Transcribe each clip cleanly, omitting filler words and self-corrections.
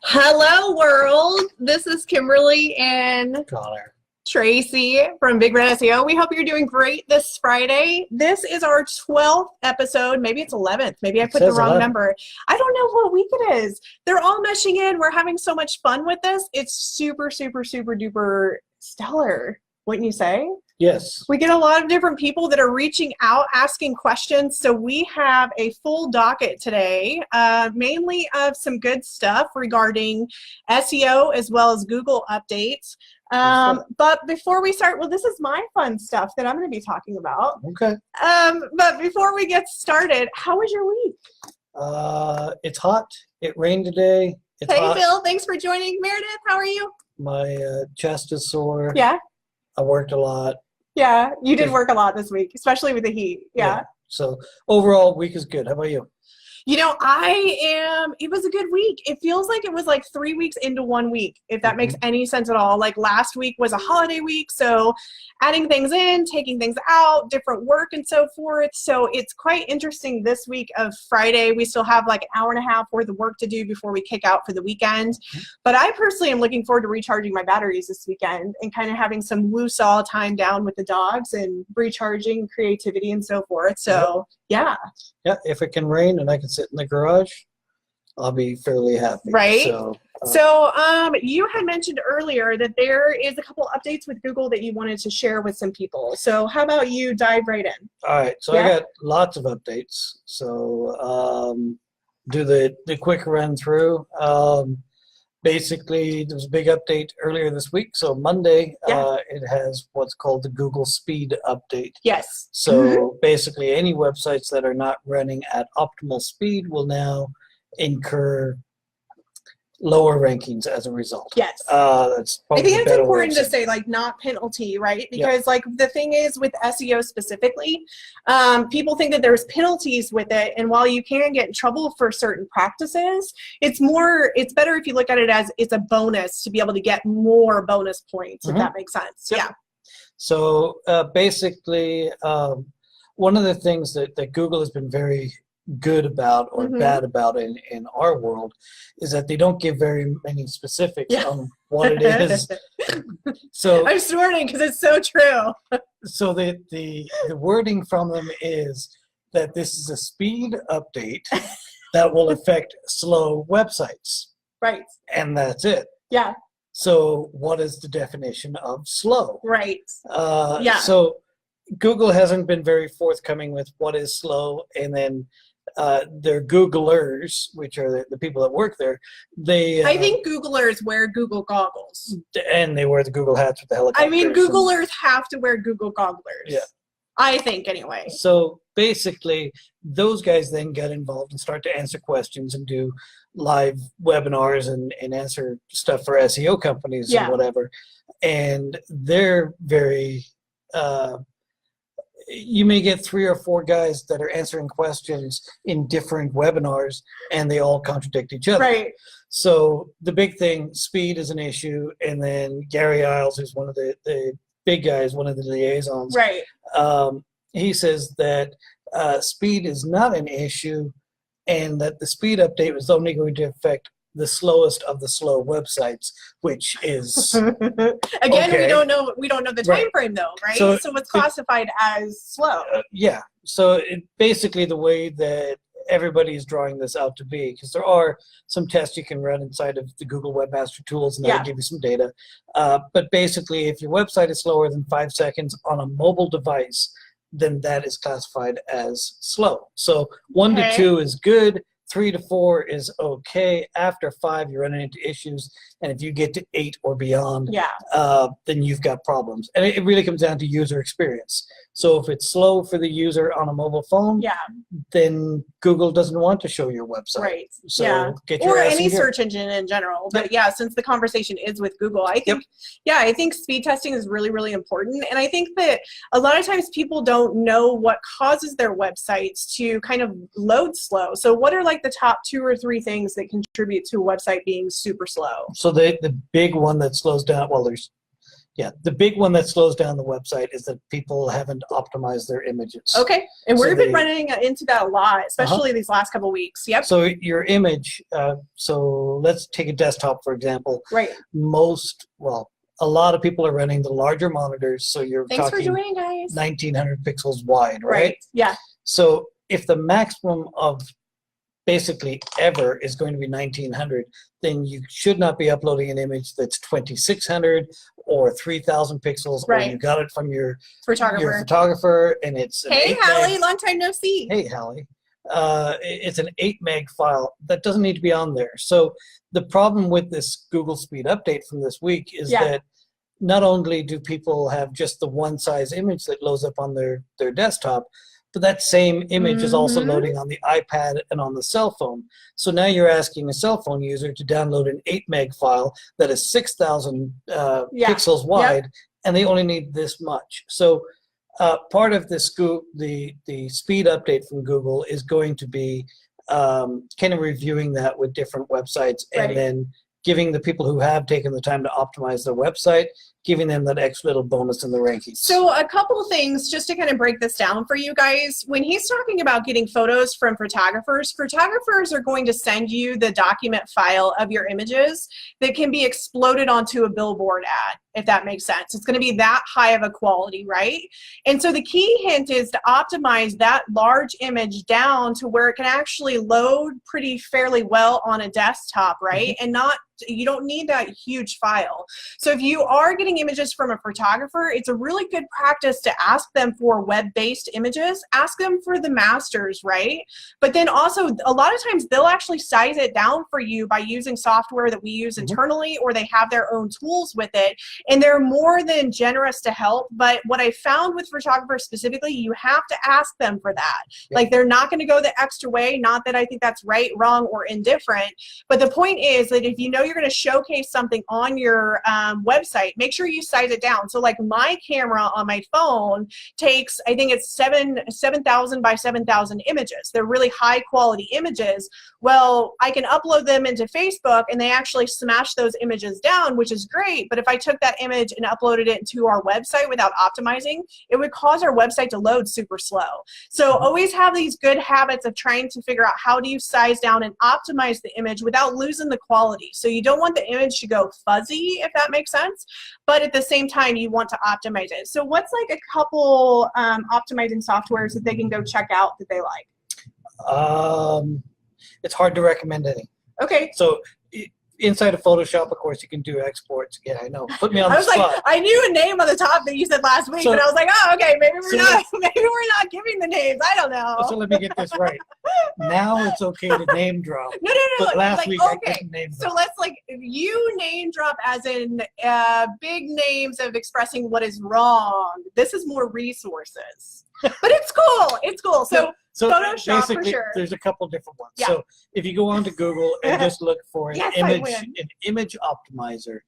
Hello, world. This is Kimberly and Conor. Tracy from Big Red SEO. We hope you're doing great this Friday. This is our 12th episode. Maybe it's 11th. Maybe I put the wrong number. I don't know what week it is. They're all meshing in. We're having so much fun with this. It's super, super, super duper stellar, wouldn't you say? Yes. We get a lot of different people that are reaching out, asking questions. So we have a full docket today, mainly of some good stuff regarding SEO as well as Google updates. But before we start, well, this is my fun stuff that I'm going to be talking about. Okay. But before we get started, how was your week? It's hot. It rained today. It's hey, hot. Phil. Thanks for joining. Meredith, how are you? My chest is sore. Yeah. I worked a lot. Yeah, you did work a lot this week, especially with the heat. Yeah. So overall, week is good. How about you? You know, it was a good week. It feels like it was like 3 weeks into 1 week, if that makes any sense at all. Like last week was a holiday week, so adding things in, taking things out, different work and so forth. So it's quite interesting this week of Friday. We still have like an hour and a half worth of work to do before we kick out for the weekend. But I personally am looking forward to recharging my batteries this weekend and kind of having some woo-saw time down with the dogs and recharging creativity and so forth. So yeah. Yeah, if it can rain and I can sit in the garage, I'll be fairly happy. Right. So you had mentioned earlier that there is a couple updates with Google that you wanted to share with some people. So how about you dive right in? all right. So I got lots of updates. So do the quick run through. Basically, there was a big update earlier this week. So Monday, it has what's called the Google Speed Update. Yes. So basically, any websites that are not running at optimal speed will now incur lower rankings as a result. Yes. That's I think it's important to say. say, like, not penalty, right? Because, like, the thing is with SEO specifically, people think that there's penalties with it. And while you can get in trouble for certain practices, it's better if you look at it as it's a bonus to be able to get more bonus points, if that makes sense. Yep. Yeah. So basically, one of the things that Google has been very good about or bad about in our world is that they don't give very many specifics on what it is. So I'm snorting because it's so true. So the wording from them is that this is a speed update that will affect slow websites. Right. And that's it. Yeah. So what is the definition of slow? Right. So Google hasn't been very forthcoming with what is slow, and then their Googlers, which are the people that work there, I think Googlers wear Google goggles. And they wear the Google hats with the helicopters. I mean, Googlers have to wear Google gogglers. Yeah. I think, anyway. So basically, those guys then get involved and start to answer questions and do live webinars and answer stuff for SEO companies and whatever. And they're very... you may get 3 or 4 guys that are answering questions in different webinars, and they all contradict each other. Right. So the big thing, speed is an issue, and then Gary Iles, who's one of the big guys, one of the liaisons, right. He says that speed is not an issue, and that the speed update was only going to affect the slowest of the slow websites, which is again, we don't know the time frame though, right? So it's classified as slow. So basically the way that everybody is drawing this out to be, because there are some tests you can run inside of the Google Webmaster Tools, and that'll give you some data. But basically, if your website is slower than 5 seconds on a mobile device, then that is classified as slow. So 1 to 2 is good. 3 to 4 is okay. After 5, you're running into issues, and if you get to 8 or beyond, then you've got problems. And it really comes down to user experience. So if it's slow for the user on a mobile phone, then Google doesn't want to show your website. Right. So get your or ass any in gear. search engine in general. But since the conversation is with Google, I think I think speed testing is really, really important. And I think that a lot of times people don't know what causes their websites to kind of load slow. So what are like the top 2 or 3 things that contribute to a website being super slow? So the big one that slows down, well, there's Yeah, the big one that slows down the website is that people haven't optimized their images. Okay, and So we've been running into that a lot, especially these last couple weeks. Yep. So your image, so let's take a desktop, for example. Right. A lot of people are running the larger monitors, so you're Thanks for talking joining, guys. 1900 pixels wide, right? Right, yeah. So if the maximum of basically ever is going to be 1900, then you should not be uploading an image that's 2600 or 3000 pixels, or you got it from your photographer and it's an Hey, Hallie, long time no see. Hey, Hallie. It's an 8 meg file that doesn't need to be on there. So the problem with this Google Speed update from this week is that not only do people have just the one size image that loads up on their desktop, but that same image is also loading on the iPad and on the cell phone. So now you're asking a cell phone user to download an 8 meg file that is 6,000 pixels wide, and they only need this much. So part of this the speed update from Google is going to be kind of reviewing that with different websites, and then giving the people who have taken the time to optimize their website, giving them that extra little bonus in the rankings. So a couple things, just to kind of break this down for you guys. When he's talking about getting photos from photographers, photographers are going to send you the document file of your images that can be exploded onto a billboard ad, if that makes sense. It's going to be that high of a quality, right? And so the key hint is to optimize that large image down to where it can actually load pretty fairly well on a desktop, right? And you don't need that huge file. So if you are getting images from a photographer, it's a really good practice to ask them for web-based images. Ask them for the masters, right? But then also, a lot of times they'll actually size it down for you by using software that we use internally, or they have their own tools with it, and they're more than generous to help. But what I found with photographers specifically, you have to ask them for that. Like, they're not going to go the extra way. Not that I think that's right, wrong, or indifferent, but the point is that if you know you're going to showcase something on your website, make sure you size it down. So like my camera on my phone takes, I think it's 7,000 by 7,000 images. They're really high quality images. Well, I can upload them into Facebook and they actually smash those images down, which is great. But if I took that image and uploaded it into our website without optimizing, it would cause our website to load super slow. So always have these good habits of trying to figure out how do you size down and optimize the image without losing the quality. So you don't want the image to go fuzzy, if that makes sense, but at the same time you want to optimize it. So what's like a couple optimizing softwares that they can go check out that they like? It's hard to recommend any. Okay. So inside of Photoshop, of course, you can do exports. Yeah, I know. Put me on the spot. Like, I knew a name on the top that you said last week, but I was like, oh, okay, maybe we're not giving the names. I don't know. So let me get this right. Now it's okay to name drop. No. But last week I okay. couldn't name So drop. let's you name drop as in big names of expressing what is wrong. This is more resources. But it's cool. It's cool. So Photoshop for sure. There's a couple different ones. Yeah. So if you go onto Google and just look for an image optimizer,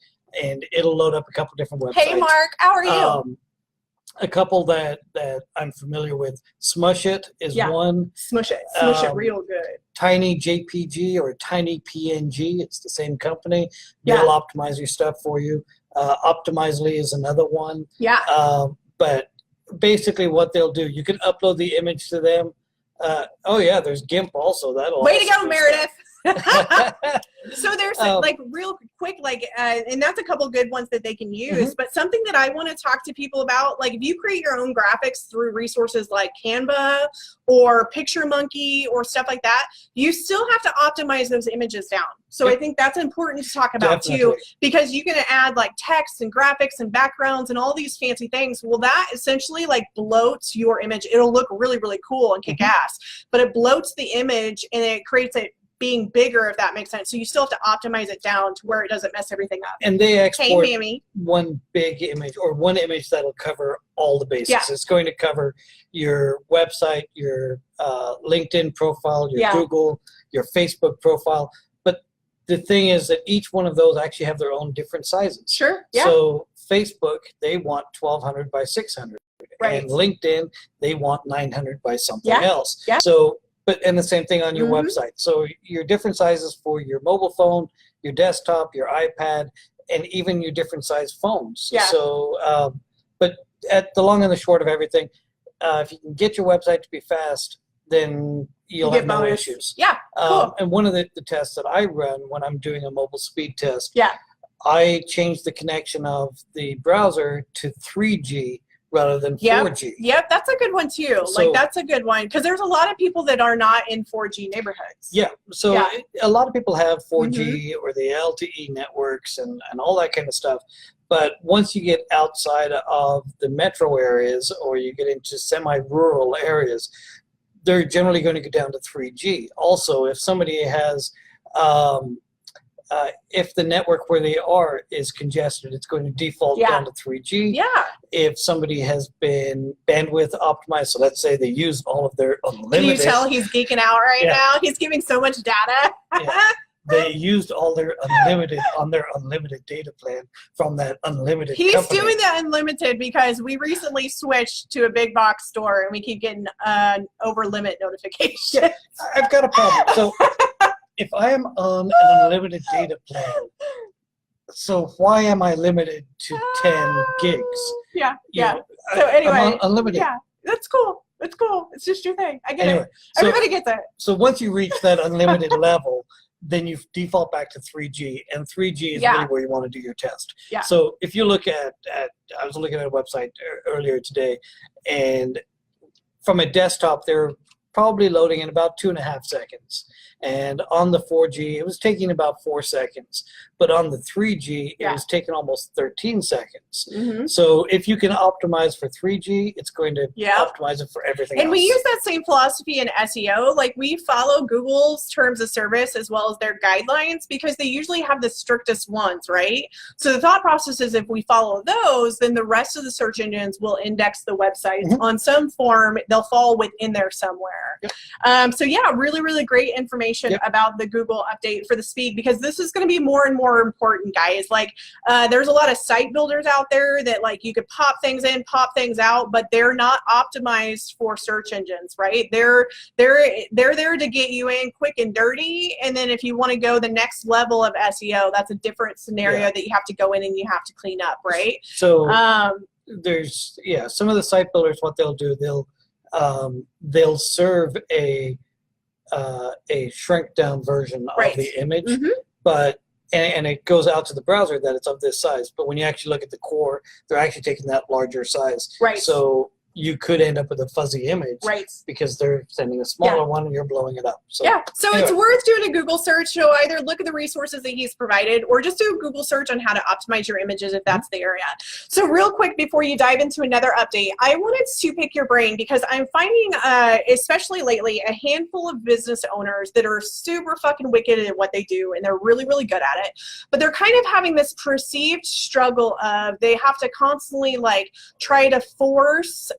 and it'll load up a couple different websites. Hey Mark, how are you? A couple that I'm familiar with. Smush It is one. Smush it real good. Tiny JPG or Tiny PNG, it's the same company. They'll optimize your stuff for you. Optimizely is another one. Yeah. But basically what they'll do, you can upload the image to them. There's GIMP also. Way to go, Meredith. So there's real quick, and that's a couple good ones that they can use. But something that I want to talk to people about, like if you create your own graphics through resources like Canva or PictureMonkey or stuff like that, you still have to optimize those images down. So I think that's important to talk about too, because you can add like text and graphics and backgrounds and all these fancy things. Well, that essentially bloats your image. It'll look really, really cool and kick ass, but it bloats the image and it creates it being bigger, if that makes sense. So you still have to optimize it down to where it doesn't mess everything up. And they export one big image or one image that'll cover all the bases. Yeah. It's going to cover your website, your LinkedIn profile, your Google, your Facebook profile. But the thing is that each one of those actually have their own different sizes. Sure. Yeah. So Facebook, they want 1200 by 600. Right. And LinkedIn, they want 900 by something else. Yeah. So and the same thing on your website. So your different sizes for your mobile phone, your desktop, your iPad, and even your different size phones. Yeah. So, but at the long and the short of everything, if you can get your website to be fast, then you'll have no issues. Yeah, cool. And one of the tests that I run when I'm doing a mobile speed test, yeah, I change the connection of the browser to 3G rather than 4G. Yep, that's a good one too. So, like that's a good one because there's a lot of people that are not in 4G neighborhoods. Yeah, so a lot of people have 4G or the LTE networks and all that kind of stuff. But once you get outside of the metro areas or you get into semi-rural areas, they're generally going to go down to 3G. Also, if somebody has, if the network where they are is congested, it's going to default down to 3G. Yeah. If somebody has been bandwidth optimized, so let's say they used all of their unlimited. Can you tell he's geeking out right now? He's giving so much data. They used all their unlimited on their unlimited data plan from that unlimited company. Doing the unlimited because we recently switched to a big box store and we keep getting over limit notification. I've got a problem. So if I am on an unlimited data plan, so why am I limited to 10 gigs? Yeah. So anyway, I'm unlimited. Yeah, that's cool. It's cool. It's just your thing. I get it. So, everybody gets it. So once you reach that unlimited level, then you default back to 3G, and 3G is really where you want to do your test. Yeah. So if you look at I was looking at a website earlier today, and from a desktop, they're probably loading in about 2.5 seconds. And on the 4G, it was taking about 4 seconds. But on the 3G, it was taking almost 13 seconds. So if you can optimize for 3G, it's going to optimize it for everything else. And we use that same philosophy in SEO. Like we follow Google's terms of service as well as their guidelines because they usually have the strictest ones, right? So the thought process is if we follow those, then the rest of the search engines will index the websites on some form. They'll fall within there somewhere. So yeah, really, really great information about the Google update for the speed because this is going to be more and more important, guys. Like there's a lot of site builders out there that like you could pop things in, pop things out, but they're not optimized for search engines, right? They're there to get you in quick and dirty, and then if you want to go the next level of SEO, that's a different scenario that you have to go in and you have to clean up, right? So there's some of the site builders, what they'll do, they'll serve a shrink down version of the image, but and it goes out to the browser that it's of this size. But when you actually look at the core, they're actually taking that larger size. Right. So you could end up with a fuzzy image because they're sending a smaller one and you're blowing it up. So, so it's worth doing a Google search. So either look at the resources that he's provided or just do a Google search on how to optimize your images if that's the area. So real quick before you dive into another update, I wanted to pick your brain because I'm finding, especially lately, a handful of business owners that are super fucking wicked at what they do and they're really, really good at it. But they're kind of having this perceived struggle of they have to constantly like try to force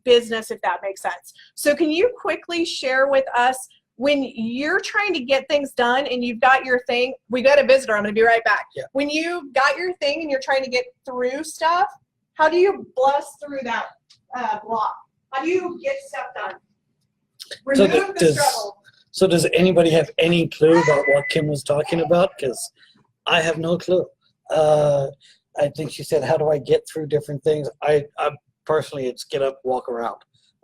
business, if that makes sense. So can you quickly share with us when you're trying to get things done and you've got your thing, we got a visitor, I'm going to be right back. When you got your thing and you're trying to get through stuff, how do you blast through that block? How do you get stuff done? Remove the struggle. So does anybody have any clue about what Kim was talking about? Because I have no clue. I think she said, how do I get through different things? I personally, it's get up, walk around.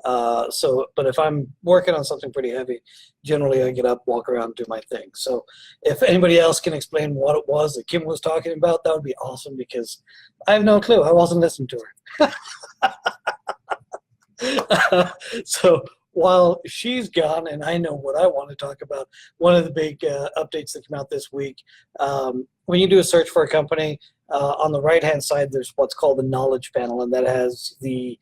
But if I'm working on something pretty heavy, generally I get up, walk around, do my thing. So if anybody else can explain what it was that Kim was talking about, that would be awesome because I have no clue. I wasn't listening to her. So while she's gone and I know what I want to talk about, one of the big updates that came out this week, when you do a search for a company, on the right-hand side, there's what's called the knowledge panel, and that has the,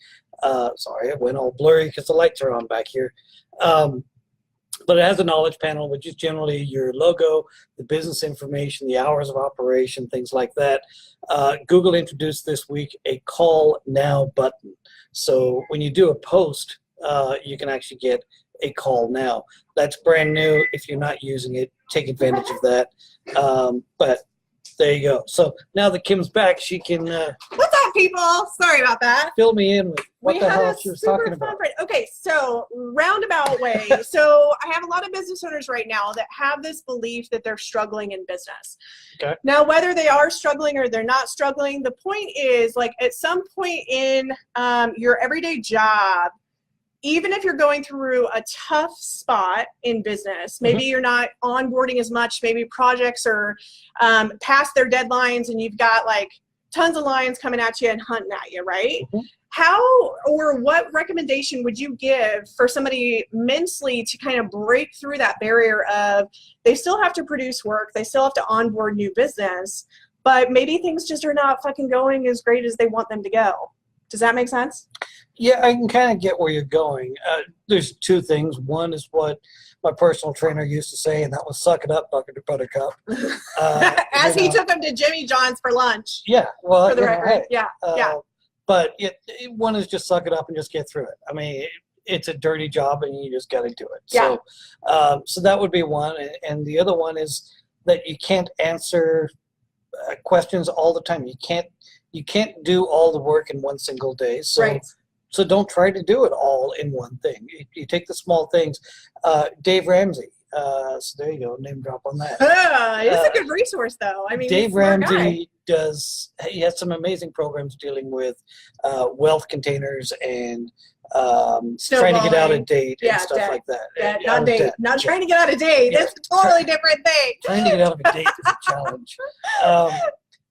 sorry, it went all blurry because the lights are on back here. But it has a knowledge panel, which is generally your logo, the business information, the hours of operation, things like that. Google introduced this week a call now button. So when you do a post, you can actually get a call now. That's brand new. If you're not using it, take advantage of that. But there you go. So now that Kim's back, she can. What's up, people. Sorry about that. Fill me in with what the hell she was talking fun about. Okay, so roundabout way. So I have a lot of business owners right now that have this belief that they're struggling in business. Okay. Now, whether they are struggling or they're not struggling, the point is, like, at some point in your everyday job, even if you're going through a tough spot in business, maybe you're not onboarding as much, maybe projects are past their deadlines and you've got like tons of lions coming at you and hunting at you, right? How or what recommendation would you give for somebody mentally to kind of break through that barrier of they still have to produce work, they still have to onboard new business, but maybe things just are not fucking going as great as they want them to go? Does that make sense? Yeah, I can kind of get where you're going. There's two things. One is what my personal trainer used to say, and that was "suck it up, Buttercup." As he took him to Jimmy John's for lunch. Yeah, well, for the record. hey, yeah. But one is just suck it up and just get through it. I mean, it's a dirty job, and you just got to do it. Yeah. So that would be one, and the other one is that you can't answer questions all the time. You can't do all the work in one single day. So. Right. So don't try to do it all in one thing. You take the small things. Dave Ramsey. So there you go, name drop on that. It's a good resource, though. I mean, Dave Ramsey he has some amazing programs dealing with wealth containers and trying to get out of date and stuff like that. Not trying to get out of date. That's a totally different thing. Trying to get out of a date is a challenge.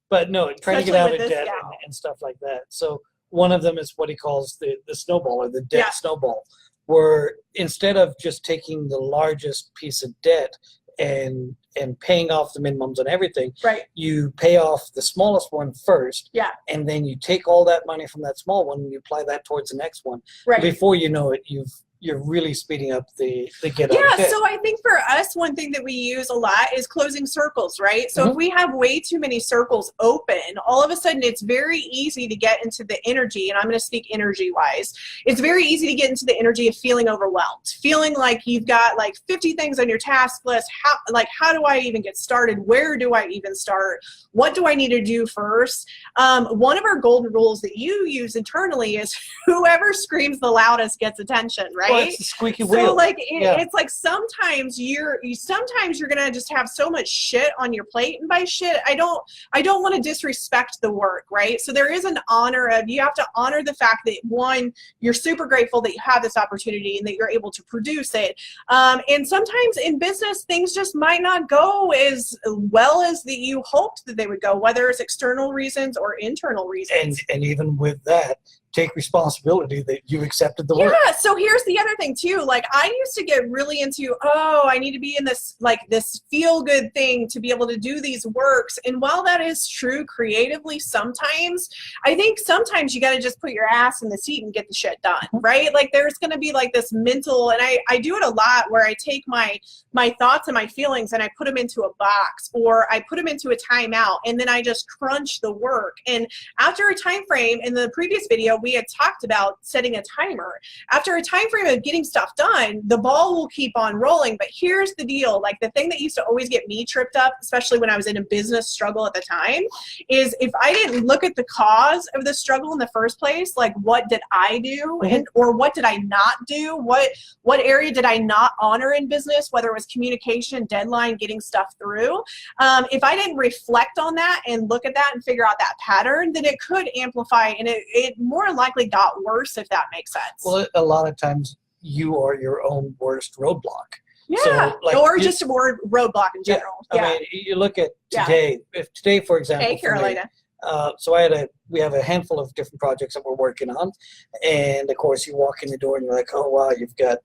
But no, trying to get out of debt and stuff like that. So one of them is what he calls the snowball or the debt snowball, where instead of just taking the largest piece of debt and paying off the minimums on everything, you pay off the smallest one first, and then you take all that money from that small one and you apply that towards the next one. Before you know it, you're really speeding up the get out of debt. So I think for us, one thing that we use a lot is closing circles, right? So if we have way too many circles open, all of a sudden it's very easy to get into the energy, and I'm going to speak energy-wise. It's very easy to get into the energy of feeling overwhelmed, feeling like you've got like 50 things on your task list. How do I even get started? Where do I even start? What do I need to do first? One of our golden rules that you use internally is whoever screams the loudest gets attention, right? Well, it's the squeaky wheel. So like it's like sometimes you're gonna just have so much shit on your plate, and by shit I don't want to disrespect the work, right? So there is an honor of, you have to honor the fact that, one, you're super grateful that you have this opportunity and that you're able to produce it. And sometimes in business things just might not go as well as that you hoped that they would go, whether it's external reasons or internal reasons. And even with that, take responsibility that you accepted the work. Yeah, so here's the other thing too. Like, I used to get really into, I need to be in this, like, this feel-good thing to be able to do these works. And while that is true creatively sometimes, I think sometimes you got to just put your ass in the seat and get the shit done, right? Like, there's going to be like this mental, and I do it a lot, where I take my thoughts and my feelings and I put them into a box, or I put them into a timeout, and then I just crunch the work. And after a time frame, in the previous video, we had talked about setting a timer. After a time frame of getting stuff done, the ball will keep on rolling. But here's the deal, like, the thing that used to always get me tripped up, especially when I was in a business struggle at the time, is if I didn't look at the cause of the struggle in the first place, like, what did I do, or what did I not do? What area did I not honor in business, whether it was communication, deadline, getting stuff through? If I didn't reflect on that and look at that and figure out that pattern, then it could amplify, and it more likely got worse, if that makes sense. Well, a lot of times you are your own worst roadblock. Yeah, so, like, or just a word roadblock in general. I mean, you look at today. If today, for example, hey, Carolina. So we have a handful of different projects that we're working on, and of course, you walk in the door and you're like, oh wow, you've got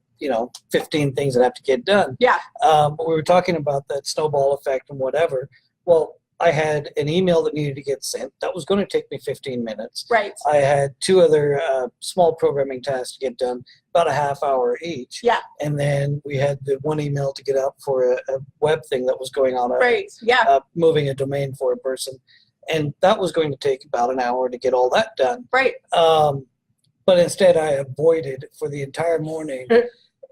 15 things that have to get done. Yeah. But we were talking about that snowball effect and whatever. Well, I had an email that needed to get sent. That was going to take me 15 minutes. Right. I had 2 other small programming tasks to get done, about a half hour each. Yeah. And then we had the one email to get up for a web thing that was going on. Right. Yeah. Moving a domain for a person. And that was going to take about an hour to get all that done. Right. But instead I avoided for the entire morning.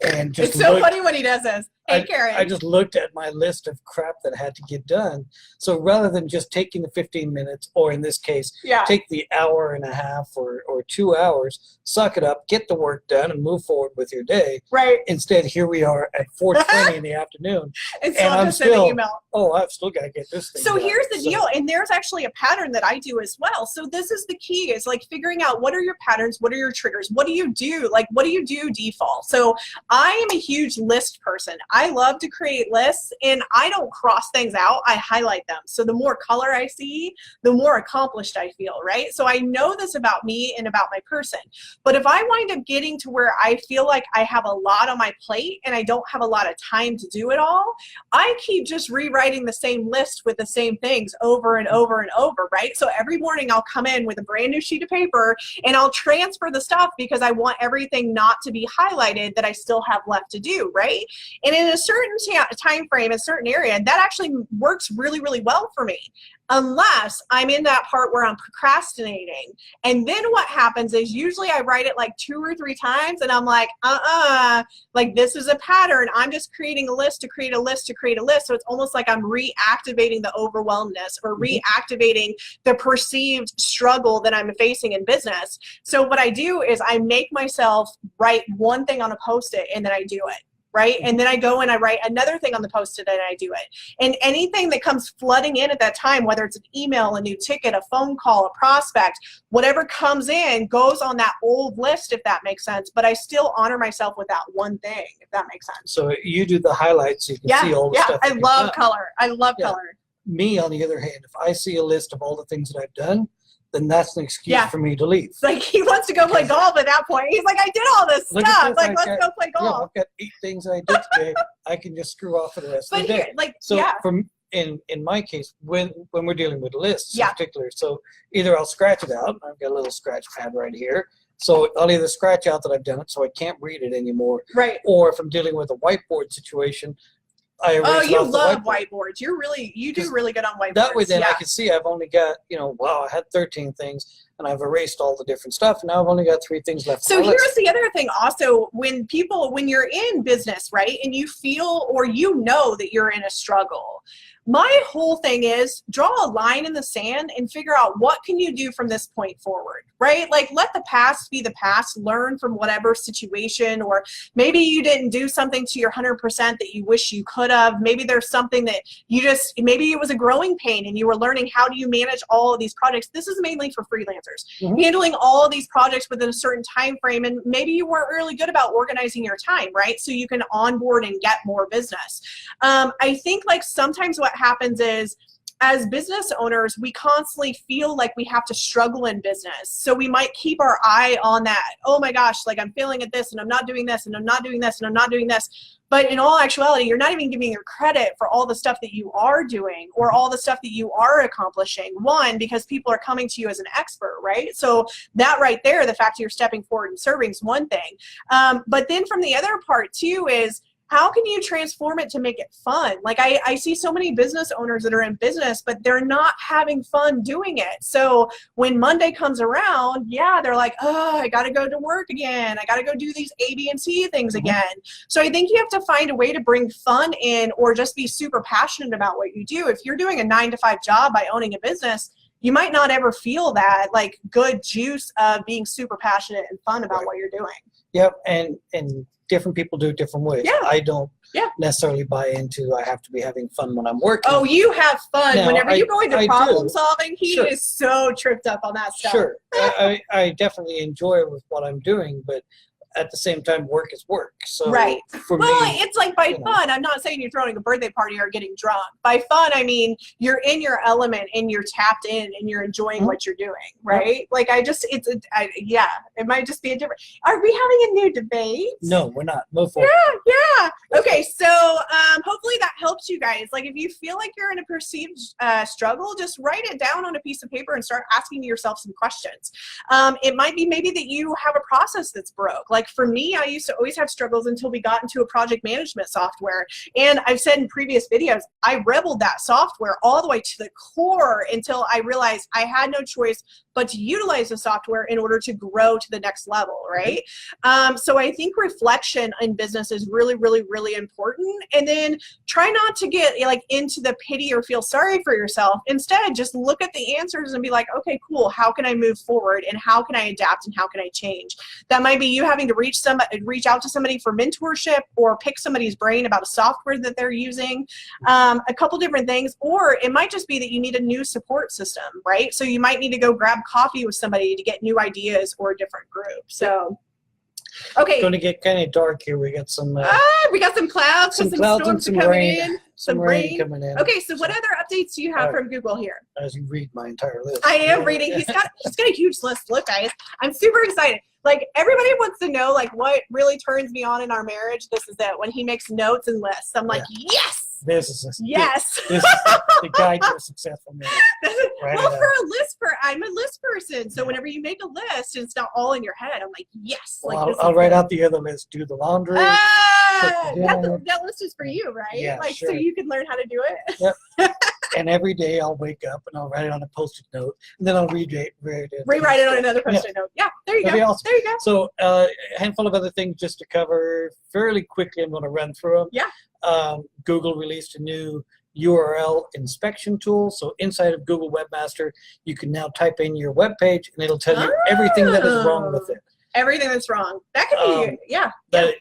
And just it's so funny when he does this. Hey, Karen. I just looked at my list of crap that had to get done. So rather than just taking the 15 minutes, or in this case, take the hour and a half or 2 hours, suck it up, get the work done, and move forward with your day. Right. Instead, here we are at 4:20 in the afternoon, and I'm still email. Oh, I've still got to get this thing So done. here's the deal, and there's actually a pattern that I do as well. So this is the key, is like figuring out what are your patterns, what are your triggers, what do you do? Like, what do you do default? So I am a huge list person. I love to create lists, and I don't cross things out. I highlight them. So the more color I see, the more accomplished I feel, right? So I know this about me and about my person. But if I wind up getting to where I feel like I have a lot on my plate and I don't have a lot of time to do it all, I keep just rewriting the same list with the same things over and over and over, right? So every morning I'll come in with a brand new sheet of paper and I'll transfer the stuff because I want everything not to be highlighted that I still have left to do, right? And in a certain time frame, a certain area, that actually works really, really well for me. Unless I'm in that part where I'm procrastinating. And then what happens is usually I write it like 2 or 3 times and I'm like, like this is a pattern. I'm just creating a list to create a list to create a list. So it's almost like I'm reactivating the overwhelmness or reactivating the perceived struggle that I'm facing in business. So what I do is I make myself write one thing on a Post-it and then I do it. Right? And then I go and I write another thing on the Post-it and I do it. And anything that comes flooding in at that time, whether it's an email, a new ticket, a phone call, a prospect, whatever comes in goes on that old list, if that makes sense. But I still honor myself with that one thing, if that makes sense. So you do the highlights, so you can see all the stuff. I love color. I love color. Me, on the other hand, if I see a list of all the things that I've done, then that's an excuse for me to leave. It's like he wants to go play golf at that point. He's like, I did all this stuff. Like, let's go play golf. I've got 8 things I did today. I can just screw off for the rest of the day. In my case, when we're dealing with lists in particular, so either I'll scratch it out. I've got a little scratch pad right here. So I'll either scratch out that I've done it so I can't read it anymore. Right. Or if I'm dealing with a whiteboard situation, you love whiteboards. You do really good on whiteboards. That way then I can see I've only got, wow, I had 13 things and I've erased all the different stuff. And now I've only got 3 things left. So here's the other thing also, when you're in business, right, and you feel or that you're in a struggle, my whole thing is draw a line in the sand and figure out what can you do from this point forward, right? Like let the past be the past, learn from whatever situation, or maybe you didn't do something to your 100% that you wish you could have. Maybe there's something that maybe it was a growing pain and you were learning how do you manage all of these projects. This is mainly for freelancers, handling all of these projects within a certain time frame, and maybe you weren't really good about organizing your time, right? So you can onboard and get more business. I think like sometimes what happens is as business owners, we constantly feel like we have to struggle in business. So we might keep our eye on that. Oh my gosh, like I'm failing at this and I'm not doing this and I'm not doing this and I'm not doing this. But in all actuality, you're not even giving your credit for all the stuff that you are doing or all the stuff that you are accomplishing. One, because people are coming to you as an expert, right? So that right there, the fact that you're stepping forward and serving is one thing. But then from the other part too is, how can you transform it to make it fun? Like I see so many business owners that are in business, but they're not having fun doing it. So when Monday comes around, they're like, oh, I got to go to work again. I got to go do these A, B, and C things again. So I think you have to find a way to bring fun in or just be super passionate about what you do. If you're doing a 9-to-5 job by owning a business, you might not ever feel that like good juice of being super passionate and fun about what you're doing. Yep. And different people do it different ways. I don't necessarily buy into I have to be having fun when I'm working. Oh, you have fun. Now, whenever you go into problem solving, he is so tripped up on that stuff. Sure. I definitely enjoy with what I'm doing, but at the same time, work is work. So for me, it's like by fun, I'm not saying you're throwing a birthday party or getting drunk. By fun, I mean you're in your element and you're tapped in and you're enjoying what you're doing, right? Like it might just be a different. Are we having a new debate? No, we're not. Move forward. Yeah. Okay, so hopefully that helps you guys. Like if you feel like you're in a perceived struggle, just write it down on a piece of paper and start asking yourself some questions. It might be maybe that you have a process that's broke. Like Like for me, I used to always have struggles until we got into a project management software. And I've said in previous videos, I rebelled that software all the way to the core until I realized I had no choice but to utilize the software in order to grow to the next level, right? So I think reflection in business is really, really, really important. And then try not to get like into the pity or feel sorry for yourself. Instead, just look at the answers and be like, okay, cool. How can I move forward, and how can I adapt, and how can I change? That might be you having to reach out to somebody for mentorship, or pick somebody's brain about a software that they're using, a couple different things. Or it might just be that you need a new support system, right? So you might need to go grab coffee with somebody to get new ideas or a different group. So okay. It's going to get kind of dark here. We got some clouds, some storms and some coming rain. in. Some rain coming in. Okay, so what other updates do you have from Google here? As you read my entire list. I am reading. He's got a huge list. Look, guys, I'm super excited. Like, everybody wants to know, like, what really turns me on in our marriage. This is it. When he makes notes and lists, I'm like, yes. This is yes. This is the guide to a successful marriage. I'm a list person. So whenever you make a list, it's not all in your head. I'm like, yes. Well, like, I'll write out the other list. Do the laundry. That list is for you, right? Yeah, like, sure. so you can learn how to do it. Yep. And every day I'll wake up and I'll write it on a Post-it note, and then I'll rewrite it on another Post-it note. Yeah, there you go. Awesome. There you go. So a handful of other things just to cover fairly quickly. I'm going to run through them. Yeah. Google released a new URL inspection tool. So inside of Google Webmaster, you can now type in your web page, and it'll tell you everything that is wrong with it. Everything that's wrong. That could be, That's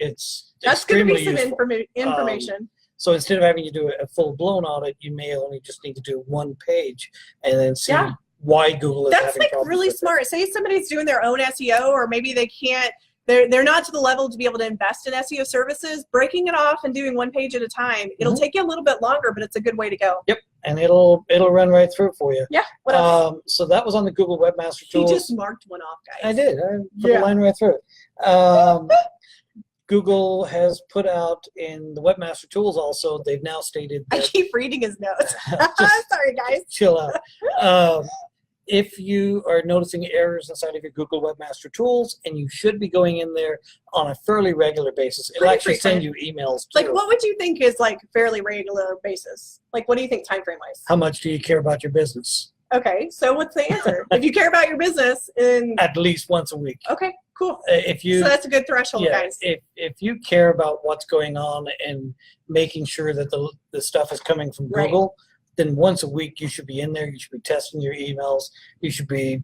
going to extremely be some useful. information. So instead of having to do a full-blown audit, you may only just need to do one page and then see why Google is That's having problems really with smart. it. Say somebody's doing their own SEO, or maybe they can't. They're not to the level to be able to invest in SEO services. Breaking it off and doing one page at a time. It'll take you a little bit longer, but it's a good way to go. Yep, and it'll run right through for you. Yeah. What else? So that was on the Google Webmaster Tools. You just marked one off, guys. I did. I put a line right through it. Google has put out in the Webmaster Tools also, they've now stated that... I keep reading his notes. Sorry, guys. Chill out. If you are noticing errors inside of your Google Webmaster Tools, and you should be going in there on a fairly regular basis, it'll actually send you emails too. Like, what would you think is like fairly regular basis? Like, what do you think time frame wise? How much do you care about your business? Okay, so what's the answer? If you care about your business, at least once a week. Okay, cool. So that's a good threshold, guys. If you care about what's going on and making sure that the stuff is coming from Google, then once a week you should be in there. You should be testing your emails. You should be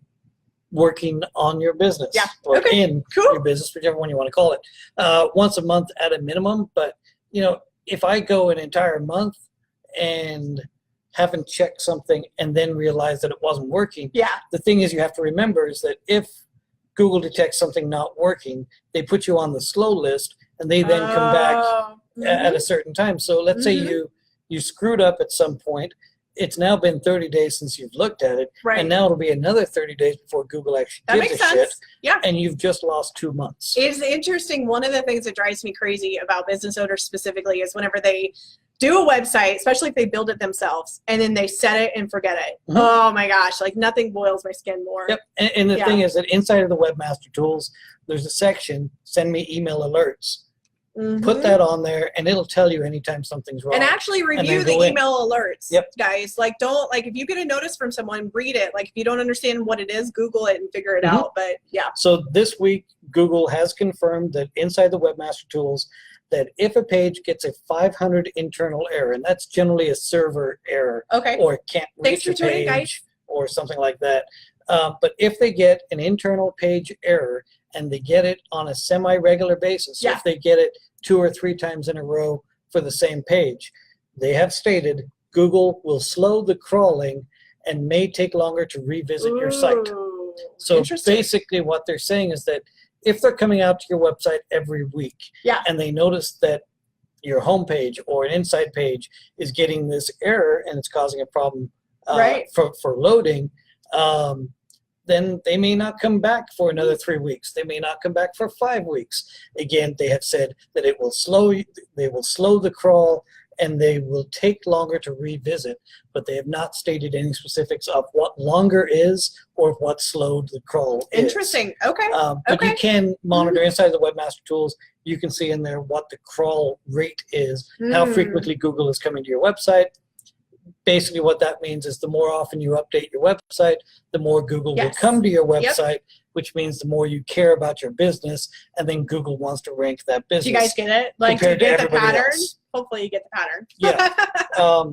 working on your business. Yeah. Or okay. in cool. your business, whichever one you want to call it. Once a month at a minimum. But if I go an entire month and haven't checked something and then realize that it wasn't working, the thing is you have to remember is that if Google detects something not working, they put you on the slow list, and they then come back at a certain time. So let's say you screwed up at some point. It's now been 30 days since you've looked at it, and now it'll be another 30 days before Google actually gives a shit. Yeah. And you've just lost 2 months. It's interesting. One of the things that drives me crazy about business owners specifically is whenever they do a website, especially if they build it themselves, and then they set it and forget it. Oh my gosh, like nothing boils my skin more. Yep. And the thing is that inside of the Webmaster Tools, there's a section, send me email alerts. Put that on there, and it'll tell you anytime something's wrong. And actually review the email alerts, guys. Like, if you get a notice from someone, read it. Like, if you don't understand what it is, Google it and figure it out. But So this week, Google has confirmed that inside the Webmaster Tools, that if a page gets a 500 internal error, and that's generally a server error, or it can't reach a page, or something like that. But if they get an internal page error, and they get it on a semi-regular basis, so if they get it 2 or 3 times in a row for the same page, they have stated Google will slow the crawling and may take longer to revisit your site. So basically what they're saying is that if they're coming out to your website every week and they notice that your homepage or an inside page is getting this error and it's causing a problem for loading, then they may not come back for another 3 weeks. They may not come back for 5 weeks. Again, they have said that it will slow. They will slow the crawl and they will take longer to revisit, but they have not stated any specifics of what longer is or what slowed the crawl is. Interesting. Okay. But you can monitor inside the Webmaster Tools. You can see in there what the crawl rate is, how frequently Google is coming to your website. Basically what that means is the more often you update your website, the more Google will come to your website, which means the more you care about your business, and then Google wants to rank that business. Do you guys get it? Like, do you get the pattern? Else. Hopefully you get the pattern. Yeah.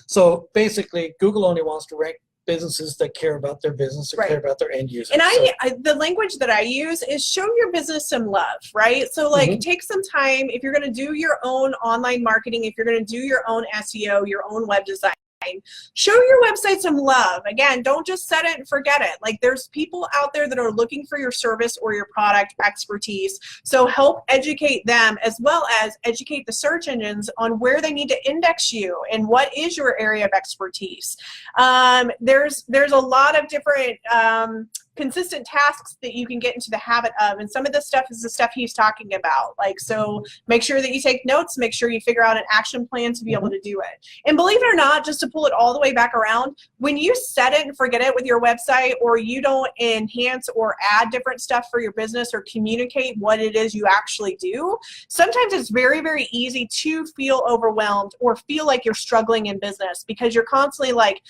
So basically, Google only wants to rank businesses that care about their business, that care about their end users. And the language that I use is show your business some love, right? So like take some time, if you're going to do your own online marketing, if you're going to do your own SEO, your own web design, show your website some love. Again, don't just set it and forget it. Like, there's people out there that are looking for your service or your product expertise. So help educate them, as well as educate the search engines on where they need to index you and what is your area of expertise. There's a lot of different consistent tasks that you can get into the habit of, and some of this stuff is the stuff he's talking about. Like, so make sure that you take notes, make sure you figure out an action plan to be able to do it. And believe it or not, just to pull it all the way back around, when you set it and forget it with your website, or you don't enhance or add different stuff for your business or communicate what it is you actually do, sometimes it's very, very easy to feel overwhelmed or feel like you're struggling in business, because you're constantly like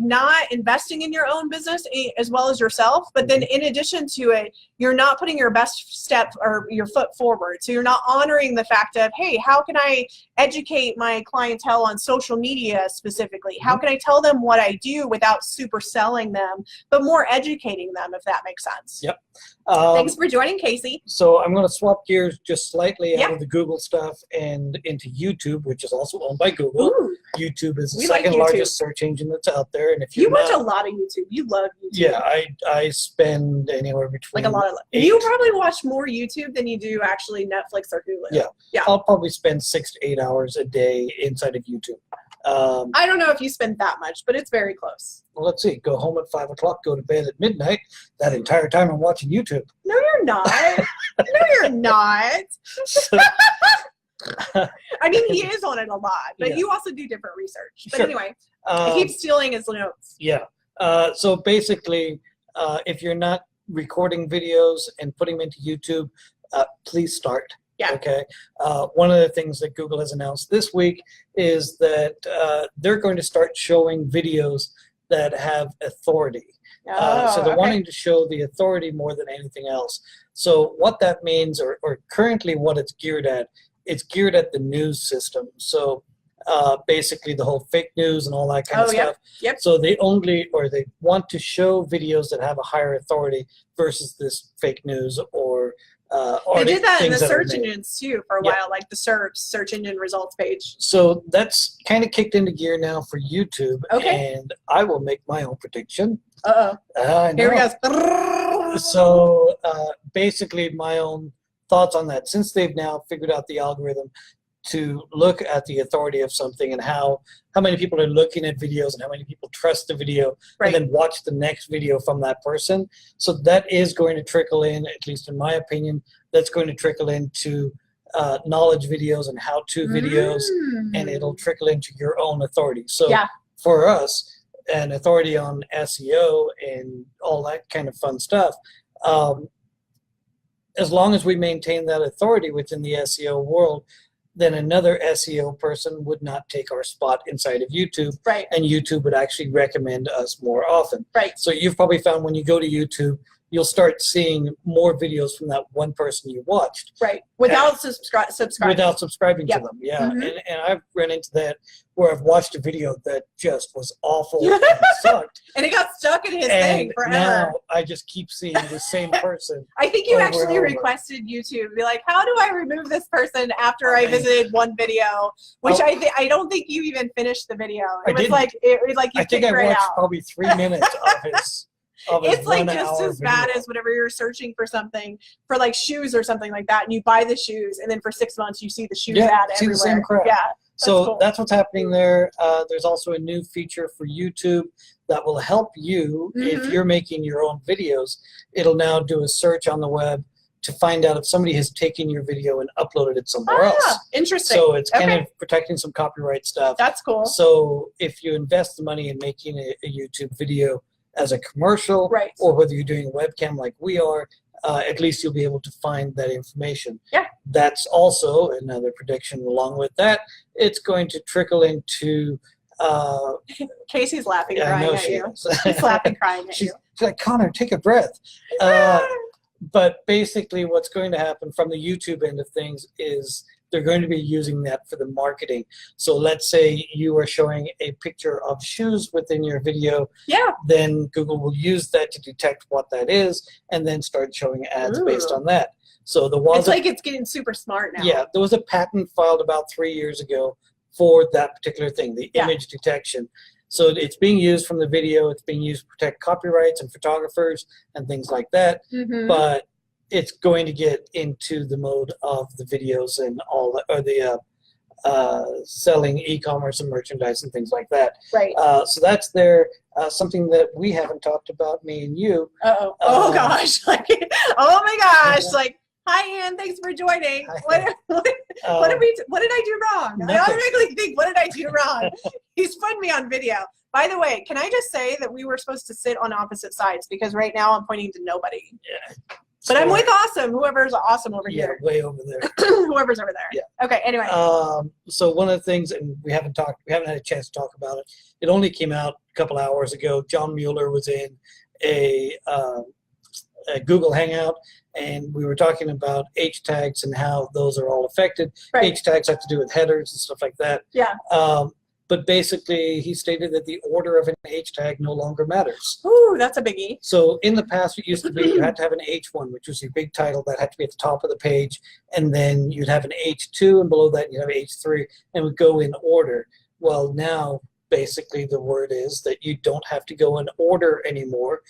not investing in your own business as well as yourself, but then in addition to it, you're not putting your best step or your foot forward. So you're not honoring the fact of, hey, how can I educate my clientele on social media specifically? How can I tell them what I do without super selling them, but more educating them, if that makes sense? Yep. Thanks for joining, Casey. So I'm going to swap gears just slightly out of the Google stuff and into YouTube, which is also owned by Google. Ooh. YouTube is the second largest search engine that's out there. And if you watch a lot of YouTube, you love YouTube. Yeah, I spend anywhere between like a lot of. You probably watch more YouTube than you do actually Netflix or Hulu. Yeah, yeah. I'll probably spend 6 to 8 hours a day inside of YouTube. I don't know if you spend that much, but it's very close. Well, let's see. Go home at 5 o'clock, go to bed at midnight. That entire time I'm watching YouTube. No, you're not. No, you're not. I mean, he is on it a lot, but you also do different research. But anyway, I keep stealing his notes. Yeah. So basically, if you're not recording videos and putting them into YouTube, please start. Yeah. Okay. One of the things that Google has announced this week is that they're going to start showing videos that have authority. So they're wanting to show the authority more than anything else. So what that means, or currently what it's geared at the news system. So basically the whole fake news and all that kind of stuff. Yep. So they want to show videos that have a higher authority versus this fake news or they did that in the search engines too for a while, like the search engine results page. So that's kind of kicked into gear now for YouTube. Okay. And I will make my own prediction. Here we go. So basically my own thoughts on that, since they've now figured out the algorithm to look at the authority of something and how many people are looking at videos and how many people trust the video and then watch the next video from that person. So that is going to trickle in, at least in my opinion, that's going to trickle into knowledge videos and how-to videos, and it'll trickle into your own authority. So for us, an authority on SEO and all that kind of fun stuff, as long as we maintain that authority within the SEO world, then another SEO person would not take our spot inside of YouTube, and YouTube would actually recommend us more often. So you've probably found when you go to YouTube, you'll start seeing more videos from that one person you watched. Without subscribing. Without subscribing to them, and I've run into that where I've watched a video that just was awful and sucked. And it got stuck in his thing forever. Now I just keep seeing the same person. I think you actually requested YouTube. Be like, how do I remove this person after I visited one video? Which I don't think you even finished the video. It was like you I think I watched probably 3 minutes of his. It's like just as bad as whenever you're searching for something for like shoes or something like that, and you buy the shoes, and then for 6 months you see the shoes ad everywhere. The same crap. Yeah. So cool. That's what's happening there. There's also a new feature for YouTube that will help you if you're making your own videos. It'll now do a search on the web to find out if somebody has taken your video and uploaded it somewhere else. Interesting. So it's kind of protecting some copyright stuff. That's cool. So if you invest the money in making a YouTube video as a commercial, right, or whether you're doing a webcam like we are, at least you'll be able to find that information. Yeah. That's also another prediction. Along with that, it's going to trickle into. Casey's laughing, Yeah, crying at you. She's laughing, crying at you. She's like, Connor, take a breath. But basically, what's going to happen from the YouTube end of things is they're going to be using that for the marketing. So let's say you are showing a picture of shoes within your video. Yeah. Then Google will use that to detect what that is and then start showing ads based on that. So there was it's getting super smart now. Yeah, there was a patent filed about 3 years ago for that particular thing, the image detection. So it's being used from the video. It's being used to protect copyrights and photographers and things like that. But it's going to get into the mode of the videos and all that, or the selling e-commerce and merchandise and things like that. Right. So that's something that we haven't talked about, me and you. Oh gosh! Like, oh my gosh! Like, hi Ann, thanks for joining. What did I do wrong? Nothing. I automatically think, what did I do wrong? He's putting me on video. By the way, can I just say that we were supposed to sit on opposite sides because right now I'm pointing to nobody. Yeah. But I'm with awesome. Whoever's awesome over here. Yeah, way over there. Whoever's over there. Yeah. Okay. Anyway. So one of the things, and we haven't had a chance to talk about it. It only came out a couple hours ago. John Mueller was in a Google Hangout, and we were talking about H tags and how those are all affected. Right. H tags have to do with headers and stuff like that. Yeah. But basically, he stated that the order of an H tag no longer matters. Ooh, that's a biggie. So in the past, it used to be you had to have an H1, which was your big title that had to be at the top of the page, and then you'd have an H2, and below that you'd have H3, and would go in order. Well, now, basically, the word is that you don't have to go in order anymore.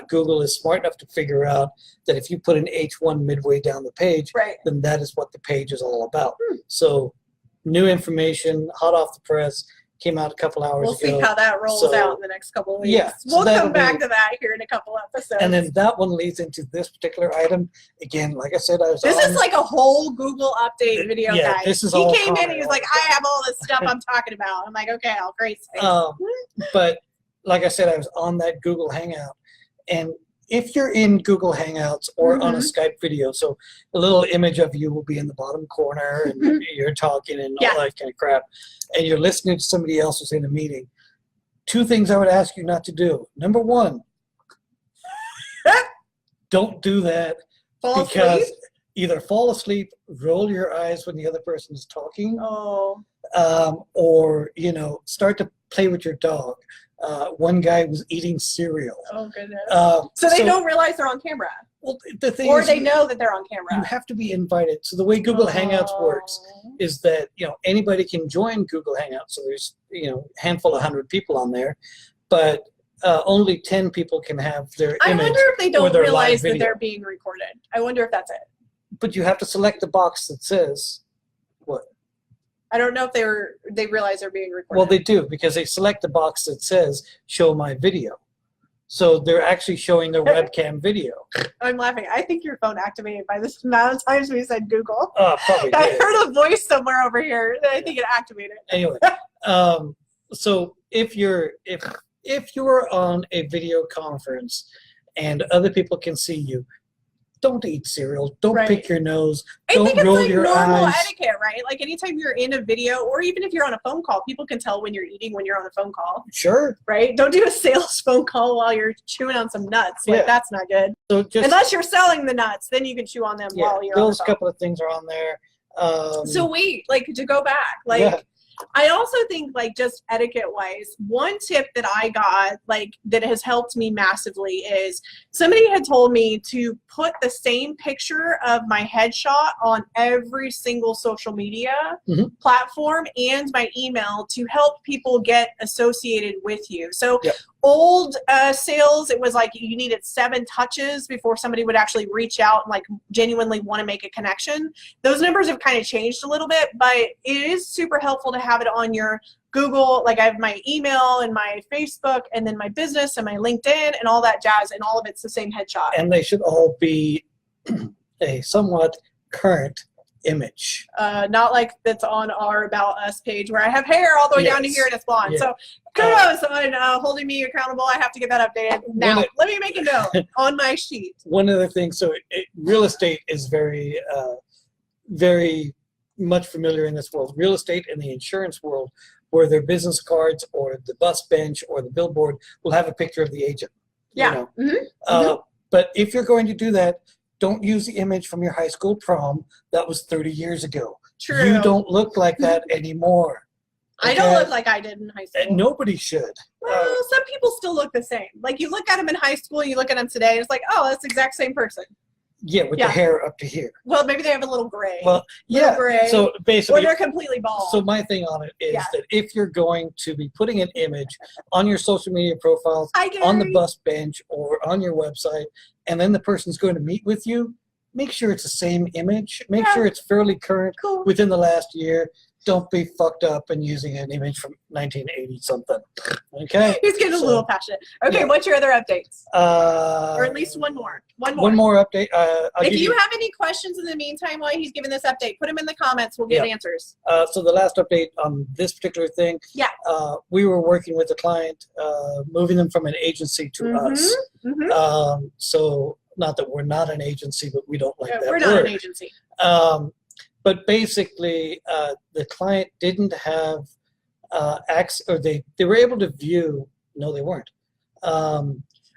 Google is smart enough to figure out that if you put an H1 midway down the page, then that is what the page is all about. So new information, hot off the press, came out a couple hours ago. We'll see how that rolls out in the next couple of weeks. Yeah, we'll come back to that here in a couple episodes. And then that one leads into this particular item. Again, like I said, this is like a whole Google update video guide. This is he all came in Conor. and he was like, I have all this stuff I'm talking about. I'm like, okay, I'll great. But like I said, I was on that Google Hangout. And if you're in Google Hangouts or on a Skype video, so a little image of you will be in the bottom corner and you're talking and all that kind of crap, and you're listening to somebody else who's in a meeting, two things I would ask you not to do. Number one, don't do that because either fall asleep, roll your eyes when the other person is talking, or, start to play with your dog. One guy was eating cereal. Oh, goodness. So they don't realize they're on camera. Well, the thing or is, they know that they're on camera. You have to be invited. So the way Google Hangouts works is that, anybody can join Google Hangouts. So there's, a handful of 100 people on there, but only 10 people can have their image. I wonder if they don't or realize that they're being recorded. I wonder if that's it. But you have to select the box that says what? I don't know if they realize they're being recorded. Well, they do, because they select the box that says show my video. So they're actually showing their webcam video. I'm laughing. I think your phone activated by this amount of times we said Google. Probably I did. heard a voice somewhere over here that I think it activated. Anyway, so if you're on a video conference and other people can see you, don't eat cereal. Don't pick your nose. Don't think it's roll like your normal eyes. etiquette, right? Like anytime you're in a video, or even if you're on a phone call, people can tell when you're eating when you're on a phone call. Sure. Right? Don't do a sales phone call while you're chewing on some nuts. Like that's not good. So unless you're selling the nuts, then you can chew on them while you're on the phone. Those couple of things are on there. So wait, to go back, I also think just etiquette wise, one tip that I got that has helped me massively is somebody had told me to put the same picture of my headshot on every single social media platform and my email to help people get associated with you. So old sales, it was you needed 7 touches before somebody would actually reach out and genuinely want to make a connection. Those numbers have kind of changed a little bit, but it is super helpful to have it on your Google. I have my email and my Facebook and then my business and my LinkedIn and all that jazz, and all of it's the same headshot. And they should all be a somewhat current image. Not like that's on our About Us page where I have hair all the way down to here and it's blonde. Yeah. So kudos on holding me accountable. I have to get that updated. Now, let me make a note on my sheet. One other thing, so real estate is very, very much familiar in this world. Real estate and the insurance world, where their business cards or the bus bench or the billboard will have a picture of the agent. Yeah. But if you're going to do that, don't use the image from your high school prom. That was 30 years ago. True. You don't look like that anymore. I don't look like I did in high school. Nobody should. Well, some people still look the same. Like you look at them in high school, you look at them today, it's like, oh, that's the exact same person. Yeah, with the hair up to here. Well, maybe they have a little gray. Well, yeah. Gray, so basically, or they're completely bald. So my thing on it is that if you're going to be putting an image on your social media profiles, on the bus bench, or on your website, and then the person's going to meet with you, make sure it's the same image. Make sure it's fairly current within the last year. Don't be fucked up and using an image from 1980 something. Okay. He's getting a little passionate. Okay, what's your other updates? Or at least one more. One more update. If you have any questions in the meantime while he's giving this update, put them in the comments. We'll get answers. So the last update on this particular thing. Yeah. We were working with a client, moving them from an agency to us. So not that we're not an agency, but we don't like that word. We're not an agency. But basically, the client didn't have access, or they were able to view. No, they weren't.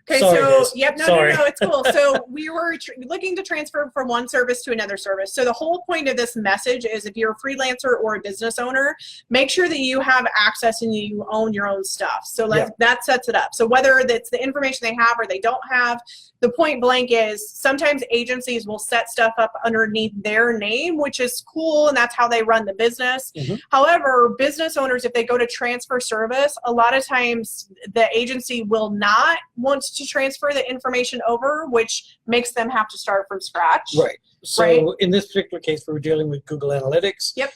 Okay, sorry, so guys. no, it's cool. So we were looking to transfer from one service to another service. So the whole point of this message is, if you're a freelancer or a business owner, make sure that you have access and you own your own stuff. So that sets it up. So whether that's the information they have or they don't have, the point blank is sometimes agencies will set stuff up underneath their name, which is cool, and that's how they run the business. However, business owners, if they go to transfer service, a lot of times the agency will not want to transfer the information over, which makes them have to start from scratch. Right. So in this particular case, we were dealing with Google Analytics. Yep.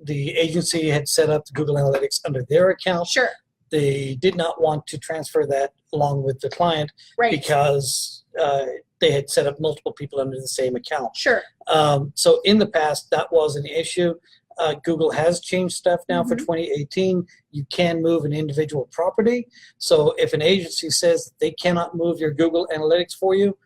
The agency had set up the Google Analytics under their account. Sure. They did not want to transfer that along with the client because they had set up multiple people under the same account. Sure. So in the past, that was an issue. Google has changed stuff now for 2018. You can move an individual property. So if an agency says they cannot move your Google Analytics for you,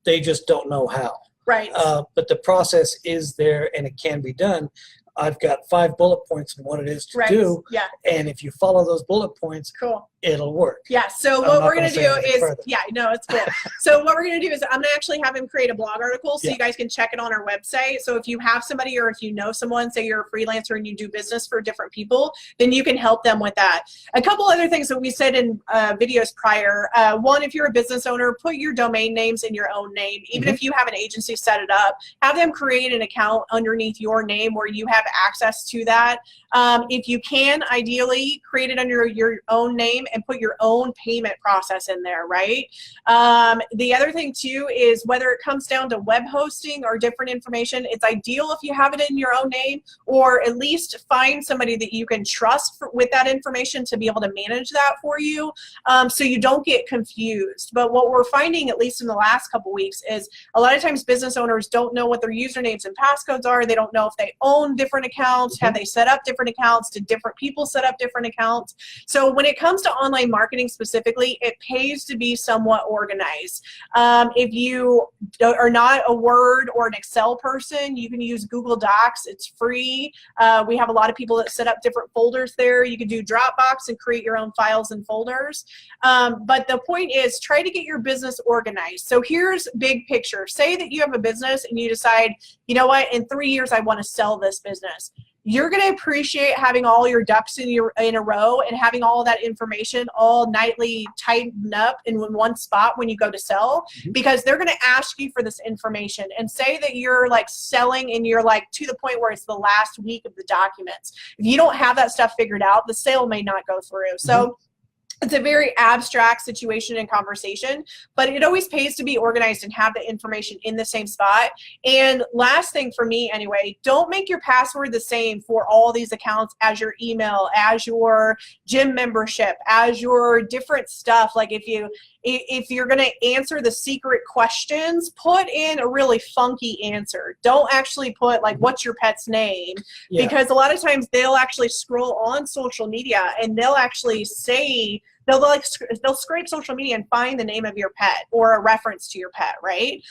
they just don't know how. Right. But the process is there and it can be done. I've got 5 bullet points on what it is to do. Yeah. And if you follow those bullet points, it'll work. Yeah. So what we're going to do is, it's cool. So what we're going to do is I'm going to actually have him create a blog article so you guys can check it on our website. So if you have somebody, or if you know someone, say you're a freelancer and you do business for different people, then you can help them with that. A couple other things that we said in videos prior. One, if you're a business owner, put your domain names in your own name. Even if you have an agency set it up, have them create an account underneath your name where you have access to that. If you can, ideally create it under your own name and put your own payment process in there, right? The other thing too is, whether it comes down to web hosting or different information, it's ideal if you have it in your own name, or at least find somebody that you can trust with that information to be able to manage that for you, so you don't get confused. But what we're finding, at least in the last couple weeks, is a lot of times business owners don't know what their usernames and passcodes are. They don't know if they own different accounts. Have they set up different accounts? Did different people set up different accounts? So when it comes to online marketing specifically, it pays to be somewhat organized. If you are not a Word or an Excel person, you can use Google Docs. It's free. We have a lot of people that set up different folders there. You can do Dropbox and create your own files and folders. But the point is, try to get your business organized. So here's big picture. Say that you have a business and you decide, you know what, in 3 years I want to sell this business. You're going to appreciate having all your ducks in a row and having all that information all nightly tightened up in one spot when you go to sell, because they're going to ask you for this information. And say that you're like selling and you're like to the point where it's the last week of the documents. If you don't have that stuff figured out, the sale may not go through. So it's a very abstract situation and conversation, but it always pays to be organized and have the information in the same spot. And last thing for me anyway, don't make your password the same for all these accounts as your email, as your gym membership, as your different stuff. Like if if you're going to answer the secret questions, put in a really funky answer. Don't actually put like, what's your pet's name? Yeah. Because a lot of times they'll actually scroll on social media and they'll actually say, they'll scrape social media and find the name of your pet or a reference to your pet, right?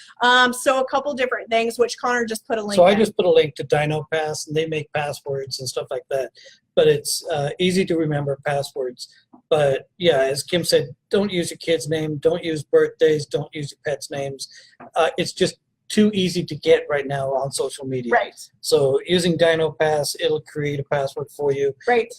So a couple different things, which Connor just put a link. So I just put a link to DinoPass, and they make passwords and stuff like that. But it's easy to remember passwords. But yeah, as Kim said, don't use your kid's name, don't use birthdays, don't use your pet's names. It's just too easy to get right now on social media. Right. So using DinoPass, it'll create a password for you. Right.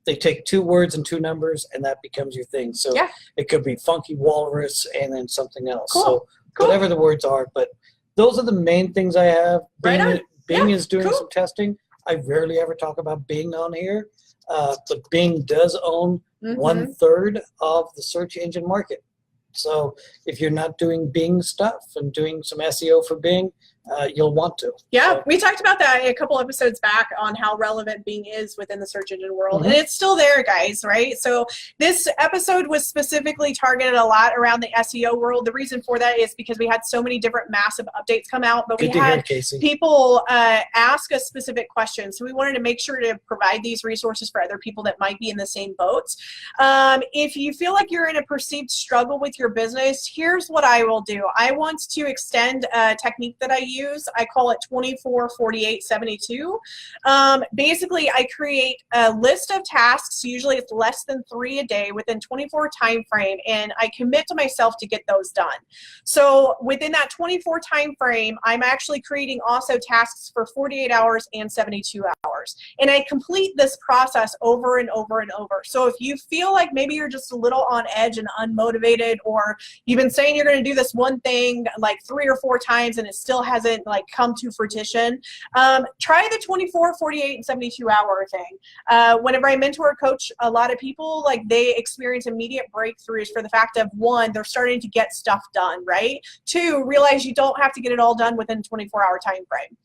They take 2 words and 2 numbers, and that becomes your thing. So yeah. It could be funky walrus and then something else. Cool. So cool. Whatever the words are, but those are the main things I have. Bing is doing some testing. I rarely ever talk about Bing on here, but Bing does own 1/3 of the search engine market. So if you're not doing Bing stuff and doing some SEO for Bing, you'll want to. Yeah, so. We talked about that a couple episodes back on how relevant Bing is within the search engine world. And it's still there, guys, right? So this episode was specifically targeted a lot around the SEO world. The reason for that is because we had so many different massive updates come out, but we had people ask us specific questions. So we wanted to make sure to provide these resources for other people that might be in the same boat. If you feel like you're in a perceived struggle with your business, here's what I will do. I want to extend a technique that I use. I call it 24, 48, 72. Basically, I create a list of tasks. Usually it's less than 3 a day within 24 time frame, and I commit to myself to get those done. So within that 24 time frame, I'm actually creating also tasks for 48 hours and 72 hours. And I complete this process over and over and over. So if you feel like maybe you're just a little on edge and unmotivated, or you've been saying you're going to do this one thing like 3 or 4 times and it still hasn't like come to fruition, try the 24, 48, and 72 hour thing. Whenever I mentor or coach a lot of people, like they experience immediate breakthroughs for the fact of 1, they're starting to get stuff done, right? 2, realize you don't have to get it all done within a 24-hour time frame.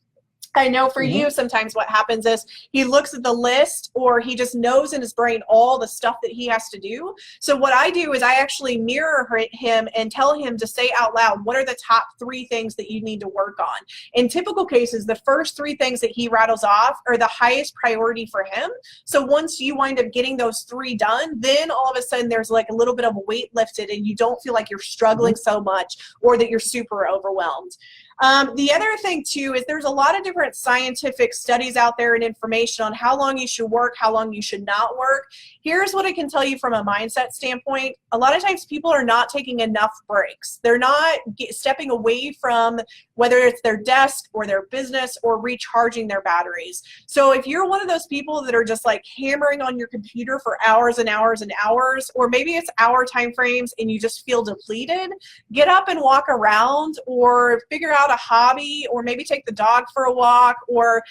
I know for you, sometimes what happens is he looks at the list, or he just knows in his brain all the stuff that he has to do. So what I do is I actually mirror him and tell him to say out loud, what are the top 3 things that you need to work on? In typical cases, the first 3 things that he rattles off are the highest priority for him. So once you wind up getting those 3 done, then all of a sudden there's like a little bit of a weight lifted and you don't feel like you're struggling so much or that you're super overwhelmed. The other thing too is there's a lot of different scientific studies out there and information on how long you should work, how long you should not work. Here's what I can tell you from a mindset standpoint. A lot of times people are not taking enough breaks. They're not stepping away from whether it's their desk or their business or recharging their batteries. So if you're one of those people that are just like hammering on your computer for hours and hours and hours, or maybe it's hour time frames and you just feel depleted, get up and walk around, or figure out a hobby, or maybe take the dog for a walk, or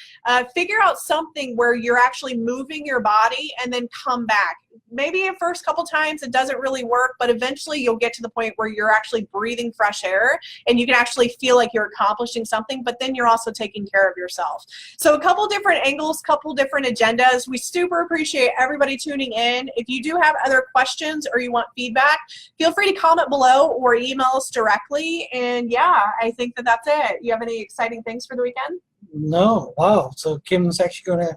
figure out something where you're actually moving your body and then come back. Maybe the first couple times it doesn't really work, but eventually you'll get to the point where you're actually breathing fresh air and you can actually feel like you're accomplishing something, but then you're also taking care of yourself. So a couple different angles, couple different agendas. We super appreciate everybody tuning in. If you do have other questions or you want feedback, feel free to comment below or email us directly. And yeah, I think that that's it. You have any exciting things for the weekend? No. Wow. So Kim's actually going to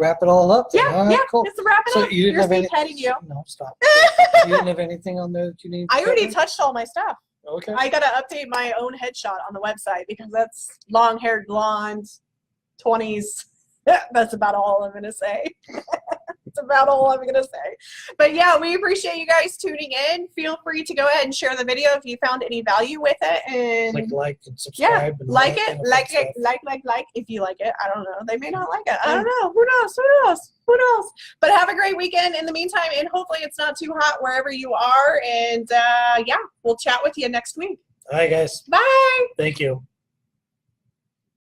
wrap it all up then. Yeah, all right, yeah, cool. just wrap it So up. you didn't have any, petting you. No, stop. You didn't have anything on there that you need? I already touched all my stuff. Okay. I got to update my own headshot on the website because that's long-haired blonde, 20s. That's about all I'm going to say. That's about all I'm going to say. But yeah, we appreciate you guys tuning in. Feel free to go ahead and share the video if you found any value with it. And like and subscribe. Yeah, and like it, if you like it. I don't know. They may not like it. I don't know. Who knows? But have a great weekend in the meantime, and hopefully it's not too hot wherever you are. And yeah, we'll chat with you next week. All right, guys. Bye. Thank you.